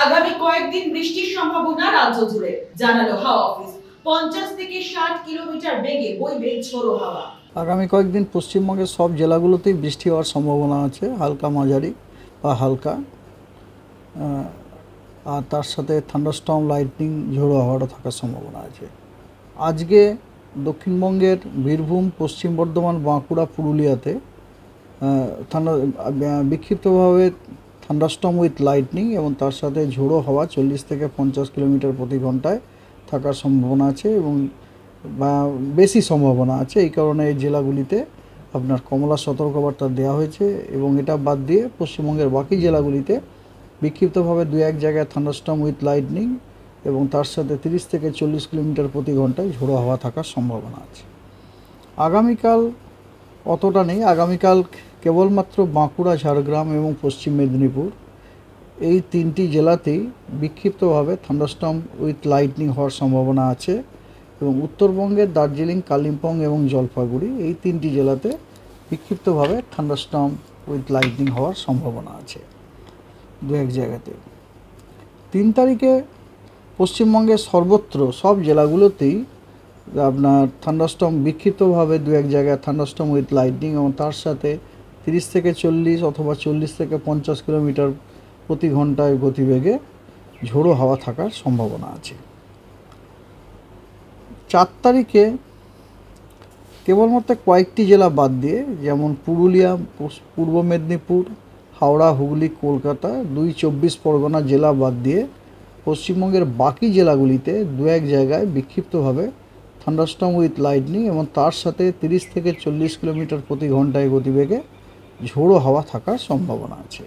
আগামী কয়েকদিন বৃষ্টির সম্ভাবনা রাজ্য জুড়ে, জানালো হাওয়া অফিস। 50 থেকে 60 কিলোমিটার বেগে বইবে ঝোড়ো হাওয়া। আগামী কয়েকদিন পশ্চিমবঙ্গের সব জেলাগুলোতেই বৃষ্টি হওয়ার সম্ভাবনা আছে, হালকা মাঝারি বা হালকা, আর তার সাথে থান্ডারস্টর্ম, লাইটনিং, ঝোড়ো হাওয়ারও থাকার সম্ভাবনা আছে। আজকে দক্ষিণবঙ্গের বীরভূম, পশ্চিম বর্ধমান, বাঁকুড়া, পুরুলিয়াতে বিক্ষিপ্তভাবে থান্ডারস্টর্ম উইথ লাইটনিং এবং তার সাথে ঝোড়ো হাওয়া 40 থেকে 50 কিলোমিটার প্রতি ঘন্টায় থাকার সম্ভাবনা আছে এবং বেশি সম্ভাবনা আছে। এই কারণে এই জেলাগুলিতে আপনার কমলা সতর্কবার্তা দেওয়া হয়েছে এবং এটা বাদ দিয়ে পশ্চিমবঙ্গের বাকি জেলাগুলিতে বিক্ষিপ্তভাবে দু এক জায়গায় থান্ডারস্টর্ম উইথ লাইটনিং এবং তার সাথে 30 থেকে 40 কিলোমিটার প্রতি ঘন্টায় ঝোড়ো হাওয়া থাকার সম্ভাবনা আছে। আগামীকাল অতটা নেই। আগামীকাল কেবলমাত্র বাঁকুড়া, ঝাড়গ্রাম এবং পশ্চিম মেদিনীপুর এই তিনটি জেলাতেই বিক্ষিপ্তভাবে থান্ডারস্টর্ম উইথ লাইটনিং হওয়ার সম্ভাবনা আছে এবং উত্তরবঙ্গের দার্জিলিং, কালিম্পং এবং জলপাইগুড়ি এই তিনটি জেলাতে বিক্ষিপ্তভাবে থান্ডারস্টর্ম উইথ লাইটনিং হওয়ার সম্ভাবনা আছে দু এক জায়গাতে। 3 তারিখে পশ্চিমবঙ্গের সর্বত্র সব জেলাগুলোতেই আপনার থান্ডারস্টর্ম বিক্ষিপ্তভাবে দু এক জায়গায় থান্ডারস্টর্ম উইথ লাইটনিং এবং তার সাথে 30 থেকে 40 অথবা 40 থেকে 50 কিলোমিটার প্রতি ঘন্টায় গতিবেগে ঝোড়ো হাওয়া থাকার সম্ভাবনা আছে। 4 তারিখে কেবলমাত্র কয়েকটি জেলা বাদ দিয়ে, যেমন পুরুলিয়া, পূর্ব মেদিনীপুর, হাওড়া, হুগলি, কলকাতা, 2 24 পরগনা জেলা বাদ দিয়ে পশ্চিমবঙ্গের বাকি জেলাগুলিতে দু এক জায়গায় বিক্ষিপ্তভাবে থান্ডারস্টর্ম উইথ লাইটনিং এবং তার সাথে 30 থেকে 40 কিলোমিটার প্রতি ঘন্টায় গতিবেগে ঝোড়ো হাওয়া থাকার সম্ভাবনা আছে।